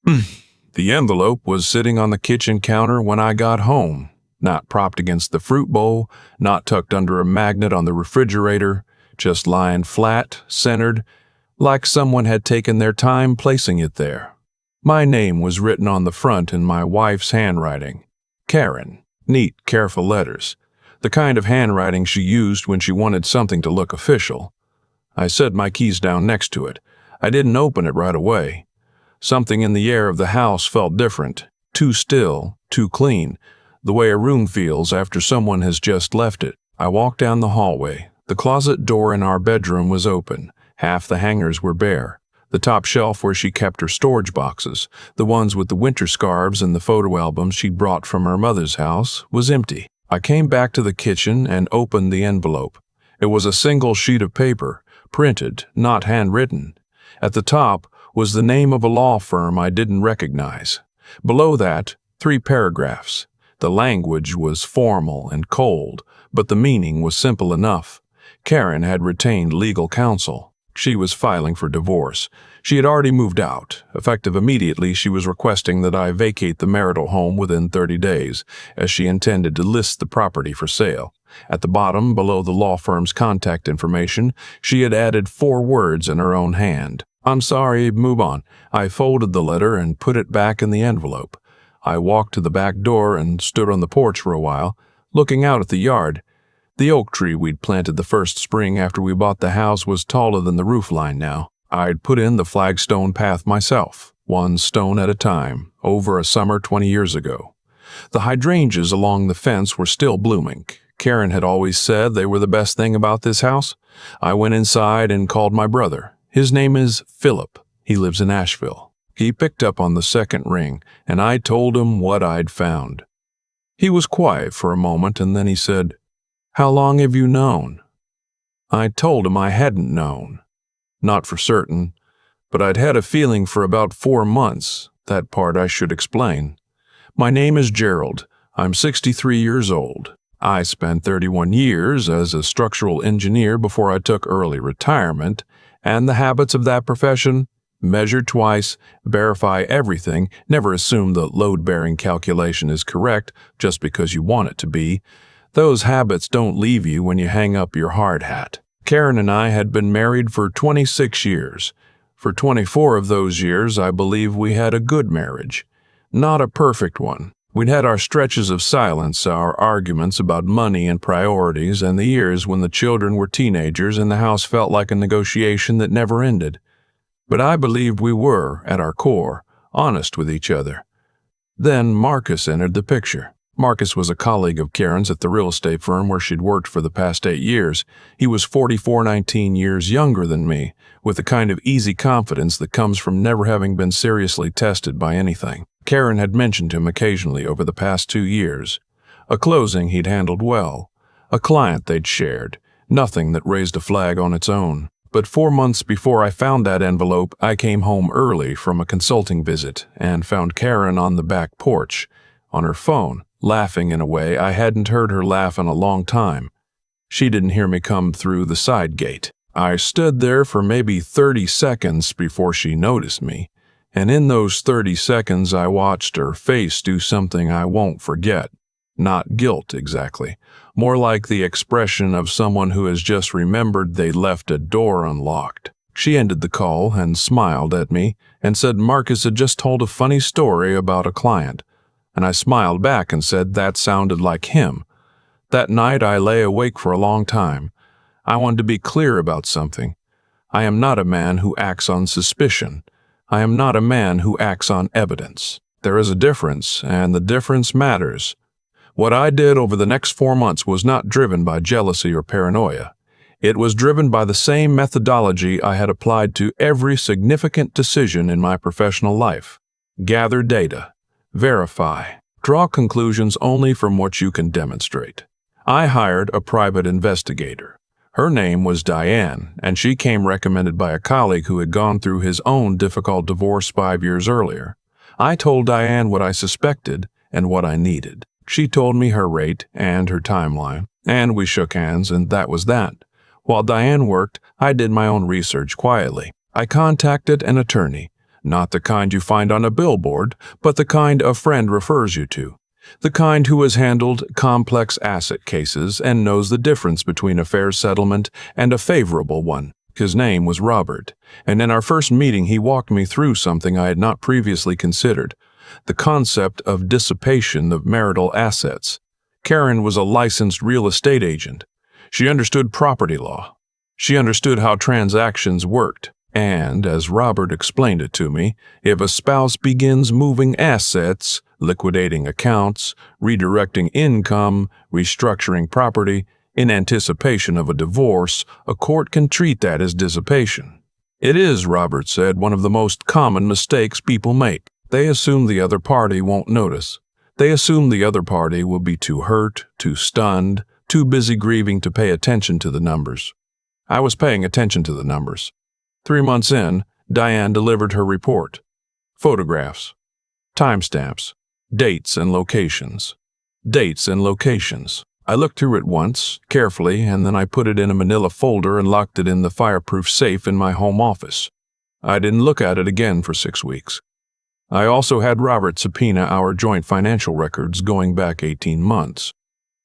The envelope was sitting on the kitchen counter when I got home, not propped against the fruit bowl, not tucked under a magnet on the refrigerator, just lying flat, centered, like someone had taken their time placing it there. My name was written on the front in my wife's handwriting. Karen. Neat, careful letters. The kind of handwriting she used when she wanted something to look official. I set my keys down next to it. I didn't open it right away. Something in the air of the house felt different, too still, too clean, the way a room feels after someone has just left it. I walked down the hallway. The closet door in our bedroom was open. Half the hangers were bare. The top shelf where she kept her storage boxes, the ones with the winter scarves and the photo albums she'd brought from her mother's house, was empty. I came back to the kitchen and opened the envelope. It was a single sheet of paper, printed, not handwritten. At the top was the name of a law firm I didn't recognize. Below that, 3 paragraphs. The language was formal and cold, but the meaning was simple enough. Karen had retained legal counsel. She was filing for divorce. She had already moved out. Effective immediately, she was requesting that I vacate the marital home within 30 days, as she intended to list the property for sale. At the bottom, below the law firm's contact information, she had added 4 words in her own hand. "I'm sorry, move on." I folded the letter and put it back in the envelope. I walked to the back door and stood on the porch for a while, looking out at the yard. The oak tree we'd planted the first spring after we bought the house was taller than the roof line now. I'd put in the flagstone path myself, 1 stone at a time, over a summer 20 years ago. The hydrangeas along the fence were still blooming. Karen had always said they were the best thing about this house. I went inside and called my brother. His name is Philip. He lives in Asheville. He picked up on the second ring, and I told him what I'd found. He was quiet for a moment, and then he said, "How long have you known?" I told him I hadn't known. Not for certain, but I'd had a feeling for about 4 months. That part I should explain. My name is Gerald. I'm 63 years old. I spent 31 years as a structural engineer before I took early retirement, and the habits of that profession: measure twice, verify everything, never assume the load-bearing calculation is correct just because you want it to be. Those habits don't leave you when you hang up your hard hat. Karen and I had been married for 26 years. For 24 of those years, I believe we had a good marriage. Not a perfect one. We'd had our stretches of silence, our arguments about money and priorities, and the years when the children were teenagers and the house felt like a negotiation that never ended. But I believed we were, at our core, honest with each other. Then Marcus entered the picture. Marcus was a colleague of Karen's at the real estate firm where she'd worked for the past 8 years. He was 44, 19 years younger than me, with the kind of easy confidence that comes from never having been seriously tested by anything. Karen had mentioned him occasionally over the past 2 years. A closing he'd handled well. A client they'd shared. Nothing that raised a flag on its own. But 4 months before I found that envelope, I came home early from a consulting visit and found Karen on the back porch, on her phone, laughing in a way I hadn't heard her laugh in a long time. She didn't hear me come through the side gate. I stood there for maybe 30 seconds before she noticed me, and in those 30 seconds I watched her face do something I won't forget. Not guilt, exactly. More like the expression of someone who has just remembered they left a door unlocked. She ended the call and smiled at me and said Marcus had just told a funny story about a client. And I smiled back and said that sounded like him. That night I lay awake for a long time. I wanted to be clear about something. I am not a man who acts on suspicion. I am not a man who acts on evidence. There is a difference, and the difference matters. What I did over the next 4 months was not driven by jealousy or paranoia. It was driven by the same methodology I had applied to every significant decision in my professional life. Gather data. Verify. Draw conclusions only from what you can demonstrate. I hired a private investigator. Her name was Diane, and she came recommended by a colleague who had gone through his own difficult divorce 5 years earlier. I told Diane what I suspected and what I needed. She told me her rate and her timeline, and we shook hands, and that was that. While Diane worked, I did my own research quietly. I contacted an attorney. Not the kind you find on a billboard, but the kind a friend refers you to. The kind who has handled complex asset cases and knows the difference between a fair settlement and a favorable one. His name was Robert, and in our first meeting he walked me through something I had not previously considered: the concept of dissipation of marital assets. Karen was a licensed real estate agent. She understood property law. She understood how transactions worked, and, as Robert explained it to me, if a spouse begins moving assets, liquidating accounts, redirecting income, restructuring property, in anticipation of a divorce, a court can treat that as dissipation. It is, Robert said, one of the most common mistakes people make. They assume the other party won't notice. They assume the other party will be too hurt, too stunned, too busy grieving to pay attention to the numbers. I was paying attention to the numbers. 3 months in, Diane delivered her report. Photographs, timestamps, dates and locations. Dates and locations. I looked through it once, carefully, and then I put it in a manila folder and locked it in the fireproof safe in my home office. I didn't look at it again for 6 weeks. I also had Robert subpoena our joint financial records going back 18 months.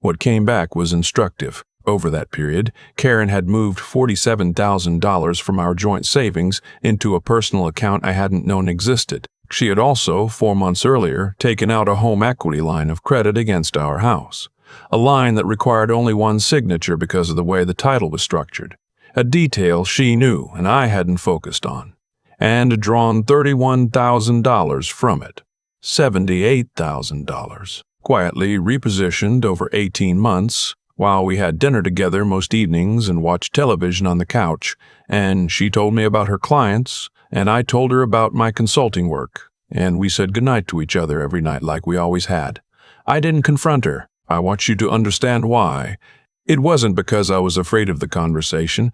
What came back was instructive. Over that period, Karen had moved $47,000 from our joint savings into a personal account I hadn't known existed. She had also, 4 months earlier, taken out a home equity line of credit against our house. A line that required only one signature because of the way the title was structured. A detail she knew and I hadn't focused on. And drawn $31,000 from it. $78,000. Quietly repositioned over 18 months, while we had dinner together most evenings and watched television on the couch, and she told me about her clients, and I told her about my consulting work, and we said goodnight to each other every night like we always had. I didn't confront her. I want you to understand why. It wasn't because I was afraid of the conversation.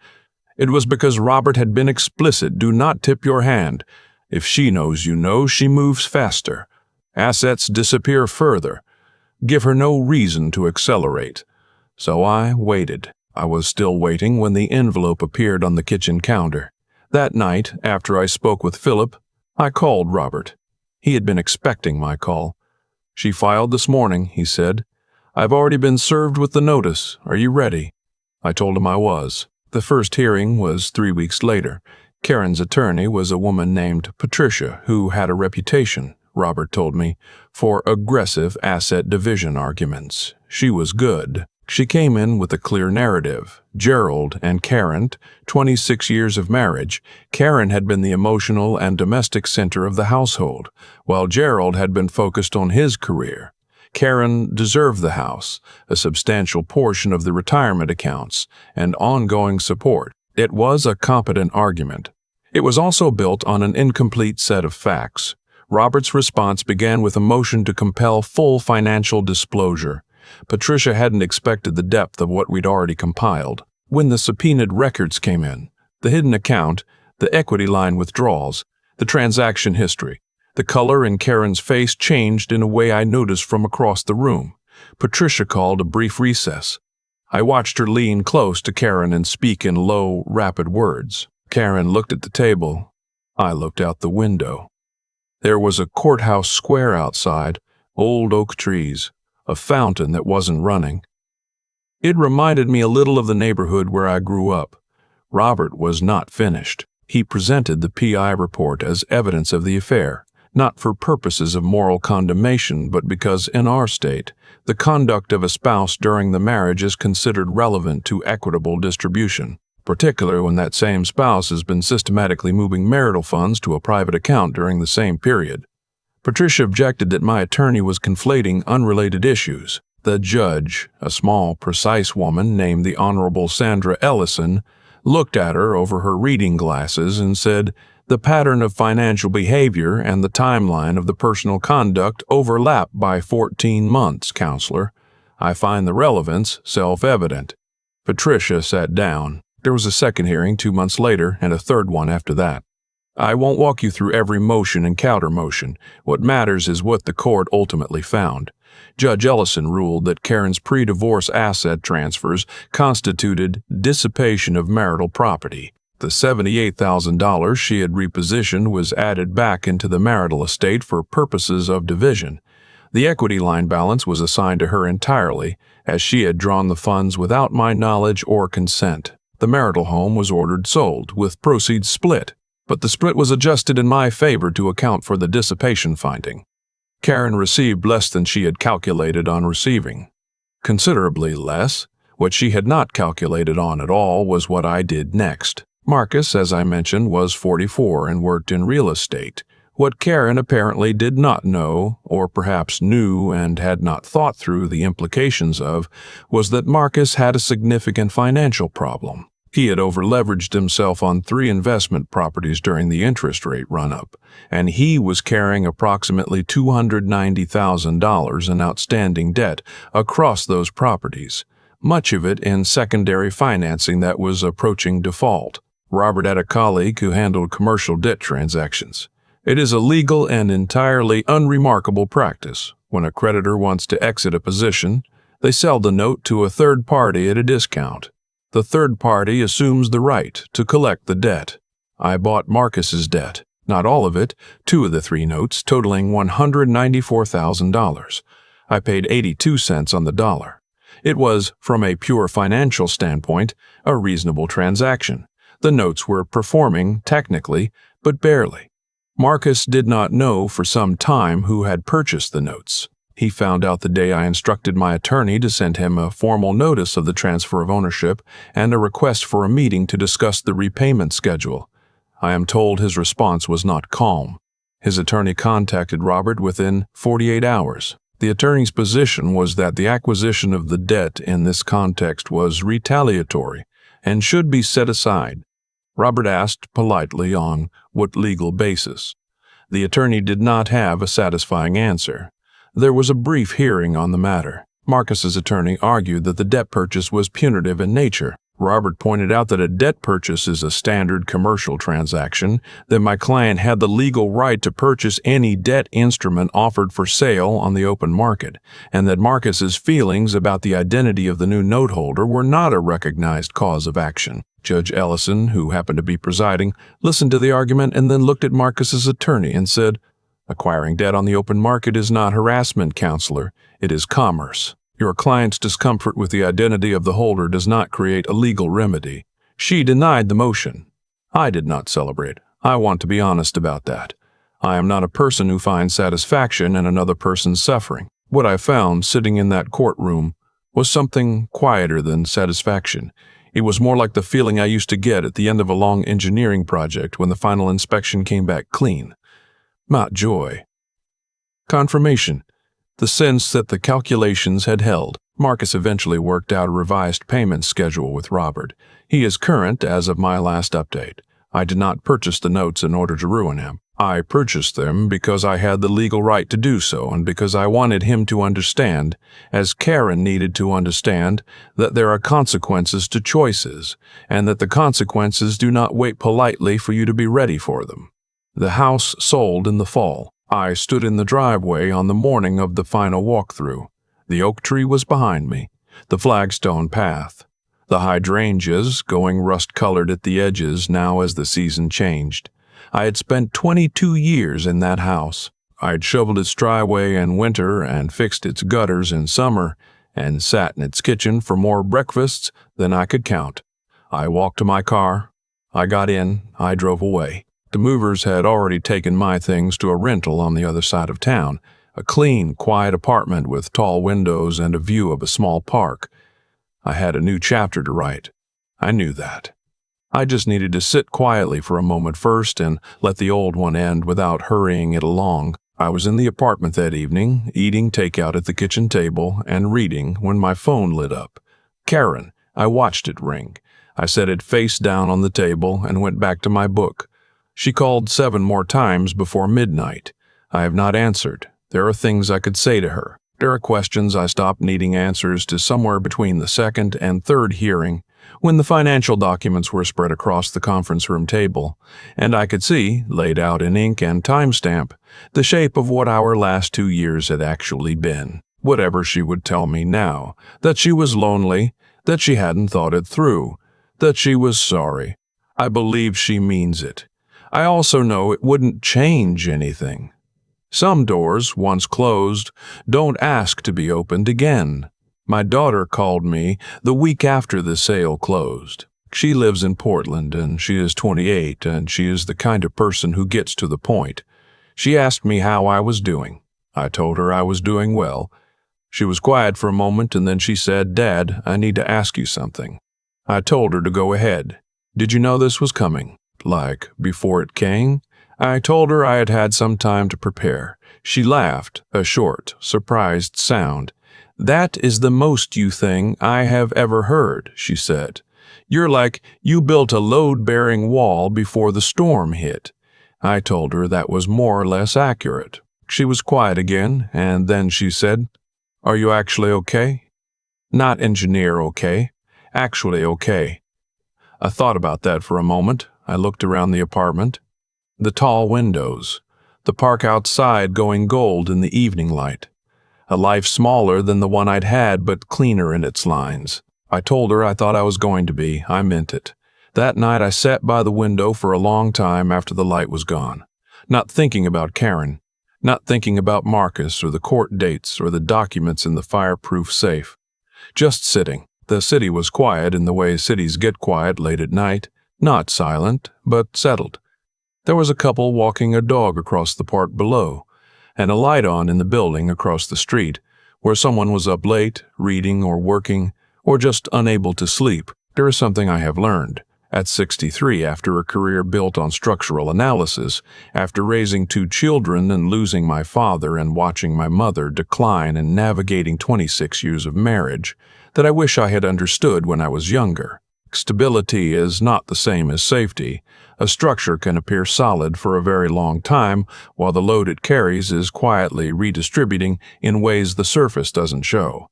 It was because Robert had been explicit. Do not tip your hand. If she knows you know, she moves faster. Assets disappear further. Give her no reason to accelerate. So I waited. I was still waiting when the envelope appeared on the kitchen counter. That night, after I spoke with Philip, I called Robert. He had been expecting my call. She filed this morning, he said. I've already been served with the notice. Are you ready? I told him I was. The first hearing was 3 weeks later. Karen's attorney was a woman named Patricia who had a reputation, Robert told me, for aggressive asset division arguments. She was good. She came in with a clear narrative. Gerald and Karen, 26 years of marriage. Karen had been the emotional and domestic center of the household, while Gerald had been focused on his career. Karen deserved the house, a substantial portion of the retirement accounts, and ongoing support. It was a competent argument. It was also built on an incomplete set of facts. Robert's response began with a motion to compel full financial disclosure. Patricia hadn't expected the depth of what we'd already compiled. When the subpoenaed records came in, the hidden account, the equity line withdrawals, the transaction history, the color in Karen's face changed in a way I noticed from across the room. Patricia called a brief recess. I watched her lean close to Karen and speak in low, rapid words. Karen looked at the table. I looked out the window. There was a courthouse square outside, old oak trees, a fountain that wasn't running. It reminded me a little of the neighborhood where I grew up. Robert was not finished. He presented the PI report as evidence of the affair, not for purposes of moral condemnation, but because in our state, the conduct of a spouse during the marriage is considered relevant to equitable distribution, particularly when that same spouse has been systematically moving marital funds to a private account during the same period. Patricia objected that my attorney was conflating unrelated issues. The judge, a small, precise woman named the Honorable Sandra Ellison, looked at her over her reading glasses and said, "The pattern of financial behavior and the timeline of the personal conduct overlap by 14 months, counselor. I find the relevance self-evident." Patricia sat down. There was a second hearing 2 months later and a third one after that. I won't walk you through every motion and counter-motion. What matters is what the court ultimately found. Judge Ellison ruled that Karen's pre-divorce asset transfers constituted dissipation of marital property. The $78,000 she had repositioned was added back into the marital estate for purposes of division. The equity line balance was assigned to her entirely, as she had drawn the funds without my knowledge or consent. The marital home was ordered sold, with proceeds split, but the split was adjusted in my favor to account for the dissipation finding. Karen received less than she had calculated on receiving. Considerably less. What she had not calculated on at all was what I did next. Marcus, as I mentioned, was 44 and worked in real estate. What Karen apparently did not know, or perhaps knew and had not thought through the implications of, was that Marcus had a significant financial problem. He had over-leveraged himself on 3 investment properties during the interest rate run-up, and he was carrying approximately $290,000 in outstanding debt across those properties, much of it in secondary financing that was approaching default. Robert had a colleague who handled commercial debt transactions. It is a legal and entirely unremarkable practice. When a creditor wants to exit a position, they sell the note to a third party at a discount. The third party assumes the right to collect the debt. I bought Marcus's debt, not all of it, 2 of the 3 notes, totaling $194,000. I paid 82 cents on the dollar. It was, from a pure financial standpoint, a reasonable transaction. The notes were performing, technically, but barely. Marcus did not know for some time who had purchased the notes. He found out the day I instructed my attorney to send him a formal notice of the transfer of ownership and a request for a meeting to discuss the repayment schedule. I am told his response was not calm. His attorney contacted Robert within 48 hours. The attorney's position was that the acquisition of the debt in this context was retaliatory and should be set aside. Robert asked politely on what legal basis. The attorney did not have a satisfying answer. There was a brief hearing on the matter. Marcus's attorney argued that the debt purchase was punitive in nature. Robert pointed out that a debt purchase is a standard commercial transaction, that my client had the legal right to purchase any debt instrument offered for sale on the open market, and that Marcus's feelings about the identity of the new note holder were not a recognized cause of action. Judge Ellison, who happened to be presiding, listened to the argument and then looked at Marcus's attorney and said, "Acquiring debt on the open market is not harassment, counselor. It is commerce. Your client's discomfort with the identity of the holder does not create a legal remedy." She denied the motion. I did not celebrate. I want to be honest about that. I am not a person who finds satisfaction in another person's suffering. What I found sitting in that courtroom was something quieter than satisfaction. It was more like the feeling I used to get at the end of a long engineering project when the final inspection came back clean. Not joy. Confirmation. The sense that the calculations had held. Marcus eventually worked out a revised payment schedule with Robert. He is current as of my last update. I did not purchase the notes in order to ruin him. I purchased them because I had the legal right to do so and because I wanted him to understand, as Karen needed to understand, that there are consequences to choices, and that the consequences do not wait politely for you to be ready for them. The house sold in the fall. I stood in the driveway on the morning of the final walkthrough. The oak tree was behind me, the flagstone path, the hydrangeas going rust-colored at the edges now as the season changed. I had spent 22 years in that house. I had shoveled its driveway in winter and fixed its gutters in summer and sat in its kitchen for more breakfasts than I could count. I walked to my car. I got in. I drove away. The movers had already taken my things to a rental on the other side of town, a clean, quiet apartment with tall windows and a view of a small park. I had a new chapter to write. I knew that. I just needed to sit quietly for a moment first and let the old one end without hurrying it along. I was in the apartment that evening, eating takeout at the kitchen table and reading when my phone lit up. Karen. I watched it ring. I set it face down on the table and went back to my book. She called 7 more times before midnight. I have not answered. There are things I could say to her. There are questions I stopped needing answers to somewhere between the second and third hearing, when the financial documents were spread across the conference room table, and I could see, laid out in ink and timestamp, the shape of what our last 2 years had actually been. Whatever she would tell me now, that she was lonely, that she hadn't thought it through, that she was sorry. I believe she means it. I also know it wouldn't change anything. Some doors, once closed, don't ask to be opened again. My daughter called me the week after the sale closed. She lives in Portland, and she is 28, and she is the kind of person who gets to the point. She asked me how I was doing. I told her I was doing well. She was quiet for a moment, and then she said, "Dad, I need to ask you something." I told her to go ahead. Did you know this was coming? Like, before it came? I told her I had had some time to prepare. She laughed, a short, surprised sound. "That is the most you thing I have ever heard," she said. "You're like you built a load-bearing wall before the storm hit." I told her that was more or less accurate. She was quiet again, and then she said, "Are you actually okay?" Not engineer okay, actually okay. I thought about that for a moment. I looked around the apartment. The tall windows, the park outside going gold in the evening light. A life smaller than the one I'd had, but cleaner in its lines. I told her I thought I was going to be. I meant it. That night I sat by the window for a long time after the light was gone, not thinking about Karen, not thinking about Marcus or the court dates or the documents in the fireproof safe. Just sitting. The city was quiet in the way cities get quiet late at night, not silent, but settled. There was a couple walking a dog across the park below, and a light on in the building across the street, where someone was up late, reading or working, or just unable to sleep. There is something I have learned. At 63, after a career built on structural analysis, after raising 2 children and losing my father and watching my mother decline and navigating 26 years of marriage, that I wish I had understood when I was younger. Stability is not the same as safety. A structure can appear solid for a very long time, while the load it carries is quietly redistributing in ways the surface doesn't show.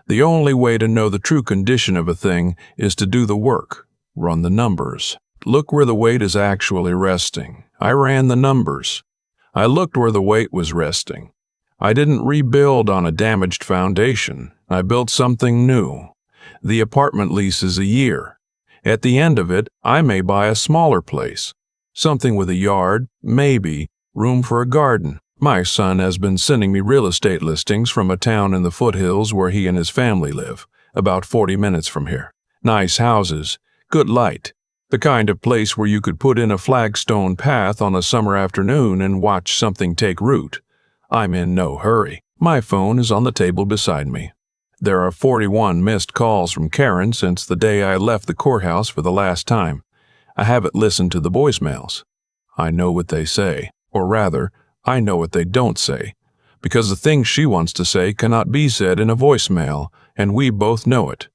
The only way to know the true condition of a thing is to do the work, run the numbers. Look where the weight is actually resting. I ran the numbers. I looked where the weight was resting. I didn't rebuild on a damaged foundation. I built something new. The apartment lease is a year. At the end of it, I may buy a smaller place. Something with a yard, maybe, room for a garden. My son has been sending me real estate listings from a town in the foothills where he and his family live, about 40 minutes from here. Nice houses, good light, the kind of place where you could put in a flagstone path on a summer afternoon and watch something take root. I'm in no hurry. My phone is on the table beside me. There are 41 missed calls from Karen since the day I left the courthouse for the last time. I haven't listened to the voicemails. I know what they say, or rather, I know what they don't say, because the things she wants to say cannot be said in a voicemail, and we both know it.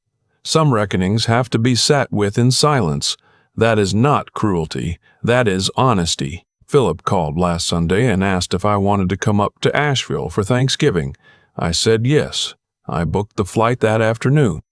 Some reckonings have to be sat with in silence. That is not cruelty, that is honesty. Philip called last Sunday and asked if I wanted to come up to Asheville for Thanksgiving. I said yes. I booked the flight that afternoon.